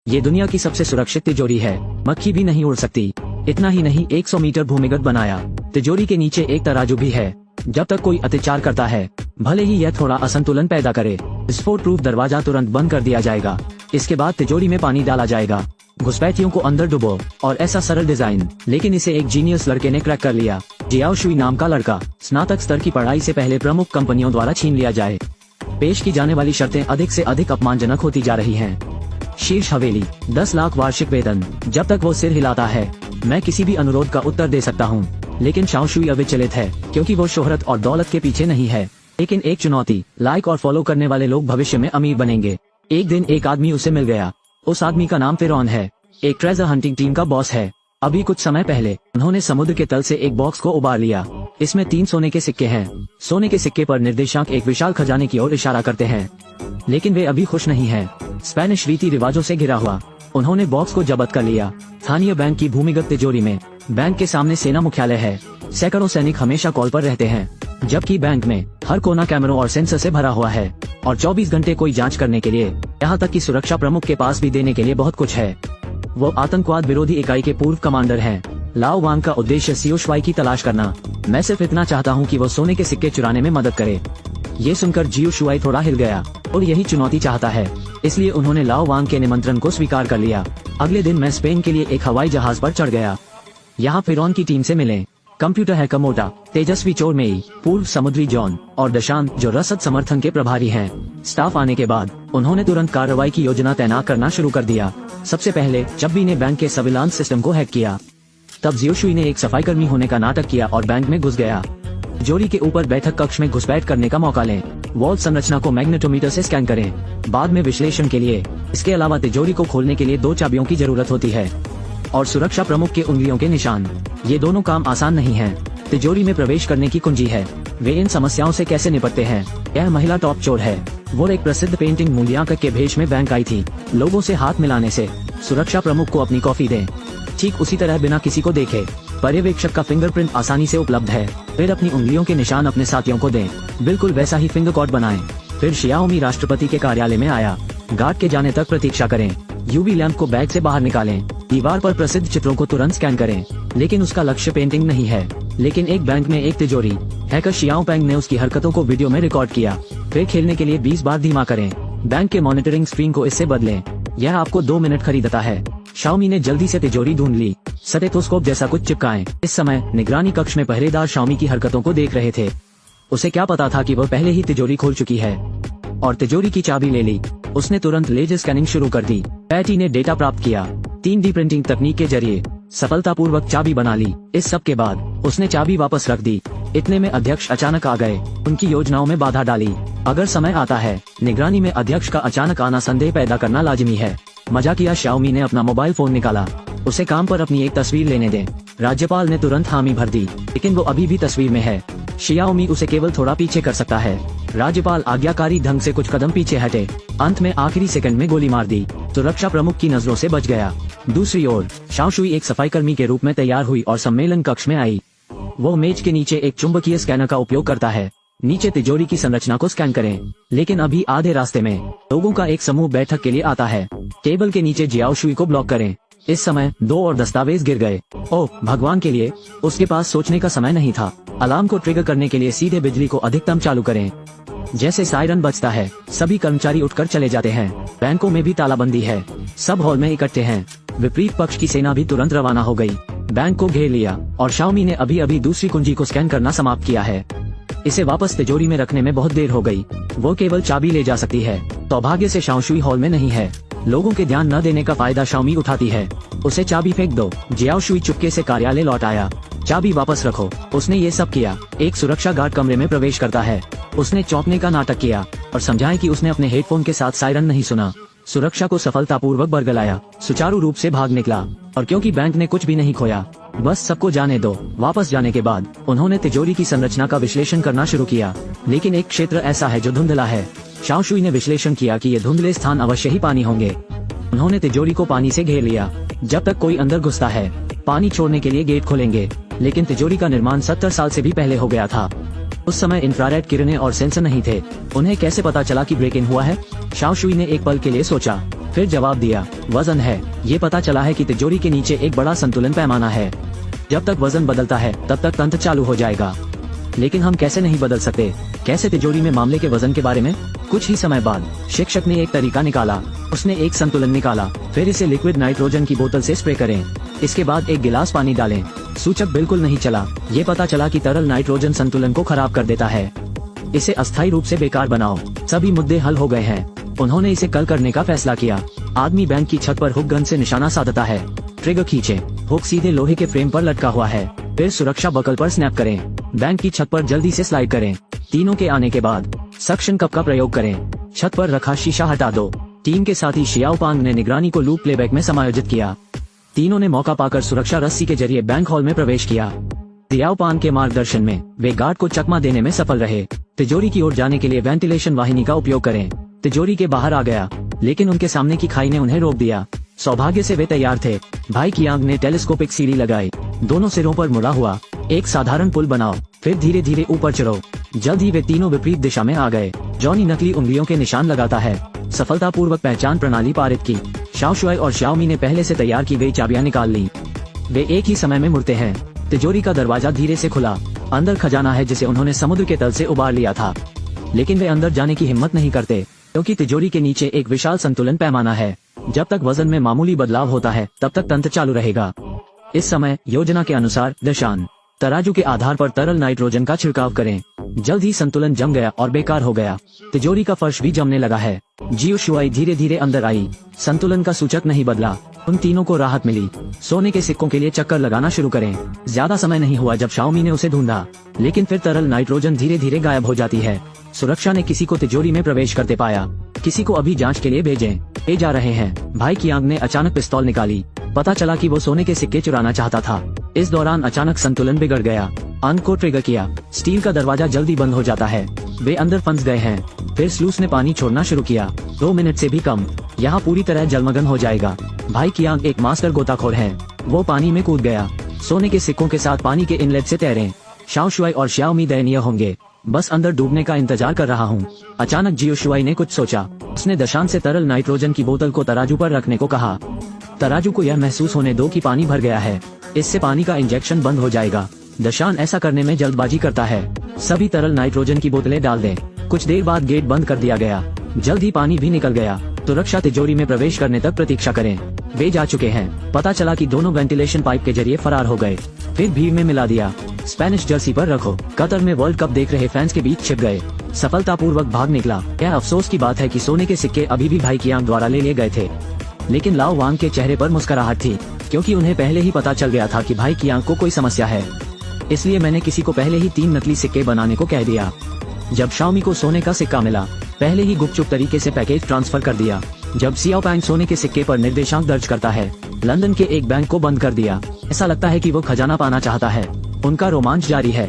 ये दुनिया की सबसे सुरक्षित तिजोरी है, मक्खी भी नहीं उड़ सकती। इतना ही नहीं, 100 मीटर भूमिगत बनाया। तिजोरी के नीचे एक तराजू भी है। जब तक कोई अत्याचार करता है, भले ही यह थोड़ा असंतुलन पैदा करे, विस्फोट प्रूफ दरवाजा तुरंत बंद कर दिया जाएगा। इसके बाद तिजोरी में पानी डाला जाएगा, घुसपैठियों को अंदर डुबो। और ऐसा सरल डिजाइन, लेकिन इसे एक जीनियस लड़के ने क्रैक कर लिया। जियाओ शुई नाम का लड़का स्नातक स्तर की पढ़ाई से पहले प्रमुख कंपनियों द्वारा छीन लिया जाए। पेश की जाने वाली शर्तें अधिक से अधिक अपमानजनक होती जा रही हैं। शीर्ष हवेली, 10 लाख वार्षिक वेतन। जब तक वो सिर हिलाता है, मैं किसी भी अनुरोध का उत्तर दे सकता हूँ। लेकिन शाओ शुई अविचलित है, क्योंकि वो शोहरत और दौलत के पीछे नहीं है। लेकिन एक चुनौती, लाइक और फॉलो करने वाले लोग भविष्य में अमीर बनेंगे। एक दिन एक आदमी उसे मिल गया। उस आदमी का नाम फिरौन है, एक ट्रेजर हंटिंग टीम का बॉस है। अभी कुछ समय पहले उन्होंने समुद्र के तल से एक बॉक्स को उबार लिया। इसमें 3 सोने के सिक्के हैं। सोने के सिक्के पर निर्देशक एक विशाल खजाने की ओर इशारा करते हैं। लेकिन वे अभी खुश नहीं हैं। स्पेनिश रीति रिवाजों से घिरा हुआ, उन्होंने बॉक्स को जब्त कर लिया। स्थानीय बैंक की भूमिगत तिजोरी में, बैंक के सामने सेना मुख्यालय है। सैकड़ों सैनिक हमेशा कॉल पर रहते हैं, जबकि बैंक में हर कोना कैमरों और सेंसर से भरा हुआ है। और 24 घंटे कोई जांच करने के लिए, यहाँ तक कि सुरक्षा प्रमुख के पास भी देने के लिए बहुत कुछ है। वो आतंकवाद विरोधी इकाई के पूर्व कमांडर हैं। लाओ वांग का उद्देश्य जियाओ शुई की तलाश करना। मैं सिर्फ इतना चाहता हूँ कि वो सोने के सिक्के चुराने में मदद करे। ये सुनकर जियाओ शुई थोड़ा हिल गया, और यही चुनौती चाहता है, इसलिए उन्होंने लाओ वांग के निमंत्रण को स्वीकार कर लिया। अगले दिन मैं स्पेन के लिए एक हवाई जहाज पर चढ़ गया। यहाँ फिरौन की टीम से मिले। कंप्यूटर हैकर मोटा, तेजस्वी चोरमेई, पूर्व समुद्री जॉन और दशांत, जो रसद समर्थन के प्रभारी हैं। स्टाफ आने के बाद उन्होंने तुरंत कार्रवाई की योजना तैनात करना शुरू कर दिया। सबसे पहले चब्बी ने बैंक के सर्विलांस सिस्टम को हैक किया। तब जियाओ शुई ने एक सफाईकर्मी होने का नाटक किया और बैंक में घुस गया। तिजोरी के ऊपर बैठक कक्ष में घुसपैठ करने का मौका लें। वॉल संरचना को मैग्नेटोमीटर से स्कैन करें। बाद में विश्लेषण के लिए। इसके अलावा तिजोरी को खोलने के लिए 2 चाबियों की जरूरत होती है, और सुरक्षा प्रमुख के उंगलियों के निशान। ये दोनों काम आसान नहीं है। तिजोरी में प्रवेश करने की कुंजी है। वे इन समस्याओं से कैसे निपटते हैं? यह महिला टॉप चोर है। वो एक प्रसिद्ध पेंटिंग मूल्यांकन के भेष में बैंक आई थी। लोगों से हाथ मिलाने से सुरक्षा प्रमुख को अपनी कॉफी दें। ठीक उसी तरह बिना किसी को देखे पर्यवेक्षक का फिंगरप्रिंट आसानी से उपलब्ध है। फिर अपनी उंगलियों के निशान अपने साथियों को दें। बिल्कुल वैसा ही फिंगर कोड बनाएं। फिर शियाओमी राष्ट्रपति के कार्यालय में आया। गार्ड के जाने तक प्रतीक्षा करें। यूवी लैंप को बैग से बाहर निकालें। दीवार पर प्रसिद्ध चित्रों को तुरंत स्कैन करें। लेकिन उसका लक्ष्य पेंटिंग नहीं है, लेकिन एक बैंक में एक तिजोरी। हैकर शियाओ पेंग ने उसकी हरकतों को वीडियो में रिकॉर्ड किया। फिर खेलने के लिए 20 बार धीमा करें। बैंक के मॉनिटरिंग स्क्रीन को इससे बदलें। यह आपको 2 मिनट खरीदता है। शाओमी ने जल्दी से तिजोरी ढूंढ ली। स्टेथोस्कोप जैसा कुछ चिपकाएं। इस समय निगरानी कक्ष में पहरेदार शाओमी की हरकतों को देख रहे थे। उसे क्या पता था कि वह पहले ही तिजोरी खोल चुकी है और तिजोरी की चाबी ले ली। उसने तुरंत लेजर स्कैनिंग शुरू कर दी। पैटी ने डेटा प्राप्त किया। 3D प्रिंटिंग तकनीक के जरिए सफलतापूर्वक चाबी बना ली। इस सब के बाद उसने चाबी वापस रख दी। इतने में अध्यक्ष अचानक आ गए। उनकी योजनाओं में बाधा डाली। अगर समय आता है, निगरानी में अध्यक्ष का अचानक आना संदेह पैदा करना लाजिमी है। मजा किया। शाओमी ने अपना मोबाइल फोन निकाला। उसे काम पर अपनी एक तस्वीर लेने दें। राज्यपाल ने तुरंत हामी भर दी, लेकिन वो अभी भी तस्वीर में है। शियाओमी उसे केवल थोड़ा पीछे कर सकता है। राज्यपाल आज्ञाकारी ढंग से कुछ कदम पीछे हटे। अंत में आखिरी सेकंड में गोली मार दी। सुरक्षा प्रमुख की नजरों से बच गया। दूसरी ओर शाओ शुई एक सफाईकर्मी के रूप में तैयार हुई और सम्मेलन कक्ष में आई। वो मेज के नीचे एक चुंबकीय स्कैनर का उपयोग करता है। नीचे तिजोरी की संरचना को स्कैन करें। लेकिन अभी आधे रास्ते में लोगों का एक समूह बैठक के लिए आता है। टेबल के नीचे जियाओ शुई को ब्लॉक करें। इस समय 2 और दस्तावेज गिर गए। ओह भगवान के लिए, उसके पास सोचने का समय नहीं था। अलार्म को ट्रिगर करने के लिए सीधे बिजली को अधिकतम चालू करें। जैसे सायरन बजता है, सभी कर्मचारी उठकर चले जाते हैं। बैंकों में भी तालाबंदी है। सब हॉल में इकट्ठे हैं। विपरीत पक्ष की सेना भी तुरंत रवाना हो गई। बैंक को घेर लिया और शाओमी ने अभी अभी दूसरी कुंजी को स्कैन करना समाप्त किया है। इसे वापस तिजोरी में रखने में बहुत देर हो गई। वो केवल चाबी ले जा सकती है। सौभाग्य से शाओ शुई हॉल में नहीं है। लोगों के ध्यान न देने का फायदा शाओमी उठाती है। उसे चाबी फेंक दो। जियाओ शुई चुपके से कार्यालय लौट आया। चाबी वापस रखो। उसने ये सब किया। एक सुरक्षा गार्ड कमरे में प्रवेश करता है। उसने चौंकने का नाटक किया और समझाया कि उसने अपने हेडफोन के साथ सायरन नहीं सुना। सुरक्षा को सफलतापूर्वक बरगलाया। सुचारू रूप से भाग निकला। और क्योंकि बैंक ने कुछ भी नहीं खोया, बस सबको जाने दो। वापस जाने के बाद उन्होंने तिजोरी की संरचना का विश्लेषण करना शुरू किया। लेकिन एक क्षेत्र ऐसा है जो धुंधला है। शाओ शुई ने विश्लेषण किया कि ये धुंधले स्थान अवश्य ही पानी होंगे। उन्होंने तिजोरी को पानी से घेर लिया। जब तक कोई अंदर घुसता है, पानी छोड़ने के लिए गेट खोलेंगे। लेकिन तिजोरी का निर्माण 70 साल से भी पहले हो गया था। उस समय इंफ्रारेड किरणें और सेंसर नहीं थे। उन्हें कैसे पता चला कि ब्रेक इन हुआ है? शाओ शुई ने एक पल के लिए सोचा। फिर जवाब दिया, वजन है। ये पता चला है कि तिजोरी के नीचे एक बड़ा संतुलन पैमाना है। जब तक वजन बदलता है तब तक तंत्र चालू हो जाएगा। लेकिन हम कैसे नहीं बदल सकते? कैसे? तिजोरी में मामले के वजन के बारे में। कुछ ही समय बाद शिक्षक ने एक तरीका निकाला। उसने एक संतुलन निकाला। फिर इसे लिक्विड नाइट्रोजन की बोतल से स्प्रे करें। इसके बाद एक गिलास पानी डालें। सूचक बिल्कुल नहीं चला। ये पता चला कि तरल नाइट्रोजन संतुलन को खराब कर देता है। इसे अस्थायी रूप से बेकार बनाओ। सभी मुद्दे हल हो गए हैं। उन्होंने इसे कल करने का फैसला किया। आदमी बैंक की छत पर हुक गन से निशाना साधता है। ट्रिगर खींचे। हुक सीधे लोहे के फ्रेम पर लटका हुआ है। फिर सुरक्षा बकल पर स्नैप करें। बैंक की छत पर जल्दी से स्लाइड करें। तीनों के आने के बाद सक्शन कप का प्रयोग करें। छत पर रखा शीशा हटा दो। टीम के साथी शियाओपांग ने निगरानी को लूप प्लेबैक में समायोजित किया। तीनों ने मौका पाकर सुरक्षा रस्सी के जरिए बैंक हॉल में प्रवेश किया। शियाओपांग के मार्गदर्शन में वे गार्ड को चकमा देने में सफल रहे। तिजोरी की ओर जाने के लिए वेंटिलेशन वाहिनी का उपयोग करें। तिजोरी के बाहर आ गया, लेकिन उनके सामने की खाई ने उन्हें रोक दिया। सौभाग्य से वे तैयार थे। भाई कियांग ने टेलीस्कोपिक सीढ़ी लगाई। दोनों सिरों पर मुड़ा हुआ एक साधारण पुल बनाओ। फिर धीरे धीरे ऊपर चढ़ो। जल्द ही वे तीनों विपरीत दिशा में आ गए। जॉनी नकली उंगलियों के निशान लगाता है। सफलतापूर्वक पहचान प्रणाली पारित की। शाओ शुआई और शाओमी ने पहले से तैयार की गई चाबियां निकाल ली। वे एक ही समय में मुड़ते हैं। तिजोरी का दरवाजा धीरे से खुला। अंदर खजाना है जिसे उन्होंने समुद्र के तल से उबार लिया था। लेकिन वे अंदर जाने की हिम्मत नहीं करते, क्योंकि तिजोरी के नीचे एक विशाल संतुलन पैमाना है। जब तक वजन में मामूली बदलाव होता है तब तक तंत्र चालू रहेगा। इस समय योजना के अनुसार दशान तराजू के आधार पर तरल नाइट्रोजन का छिड़काव करें। जल्द ही संतुलन जम गया और बेकार हो गया। तिजोरी का फर्श भी जमने लगा है। जियो शुआई धीरे धीरे अंदर आई। संतुलन का सूचक नहीं बदला। उन तीनों को राहत मिली। सोने के सिक्कों के लिए चक्कर लगाना शुरू करें। ज्यादा समय नहीं हुआ जब शाओमी ने उसे ढूंढा, लेकिन फिर तरल नाइट्रोजन धीरे धीरे गायब हो जाती है। सुरक्षा ने किसी को तिजोरी में प्रवेश करते पाया। किसी को अभी जांच के लिए भेजें। ये जा रहे हैं। भाई कियांग ने अचानक पिस्तौल निकाली। पता चला कि वो सोने के सिक्के चुराना चाहता था। इस दौरान अचानक संतुलन बिगड़ गया। अंक को ट्रिगर किया। स्टील का दरवाजा जल्दी बंद हो जाता है। वे अंदर फंस गए हैं। फिर स्लूस ने पानी छोड़ना शुरू किया। 2 मिनट से भी कम। यहाँ पूरी तरह जलमग्न हो जाएगा। भाई कियांग एक मास्टर गोताखोर है। वो पानी में कूद गया। सोने के सिक्कों के साथ पानी के इनलेट से तैरें। शाओ शुआई और शाओमी दयनीय होंगे। बस अंदर डूबने का इंतजार कर रहा हूँ। अचानक जियो शुआई ने कुछ सोचा। उसने दशान से तरल नाइट्रोजन की बोतल को तराजू पर रखने को कहा। तराजू को यह महसूस होने दो कि पानी भर गया है। इससे पानी का इंजेक्शन बंद हो जाएगा। दशान ऐसा करने में जल्दबाजी करता है। सभी तरल नाइट्रोजन की बोतलें डाल दें। कुछ देर बाद गेट बंद कर दिया गया। जल्द ही पानी भी निकल गया। सुरक्षा तिजोरी में प्रवेश करने तक प्रतीक्षा करें। वे जा चुके हैं। पता चला कि दोनों वेंटिलेशन पाइप के जरिए फरार हो गए। फिर भीड़ में मिला दिया। स्पेनिश जर्सी पर रखो। कतर में वर्ल्ड कप देख रहे फैंस के बीच छिप गए। सफलतापूर्वक भाग निकला। यह अफसोस की बात है कि सोने के सिक्के अभी भी भाई कियांग द्वारा ले लिए गए थे। लेकिन लाओ वांग के चेहरे पर मुस्कुराहट थी, क्योंकि उन्हें पहले ही पता चल गया था कि भाई कियांग को कोई समस्या है। इसलिए मैंने किसी को पहले ही 3 नकली सिक्के बनाने को कह दिया। जब शाओमी को सोने का सिक्का मिला, पहले ही गुपचुप तरीके से पैकेज ट्रांसफर कर दिया। जब शियाओपांग सोने के सिक्के पर निर्देशांक दर्ज करता है, लंदन के एक बैंक को बंद कर दिया। ऐसा लगता है कि वो खजाना पाना चाहता है। उनका रोमांच जारी है।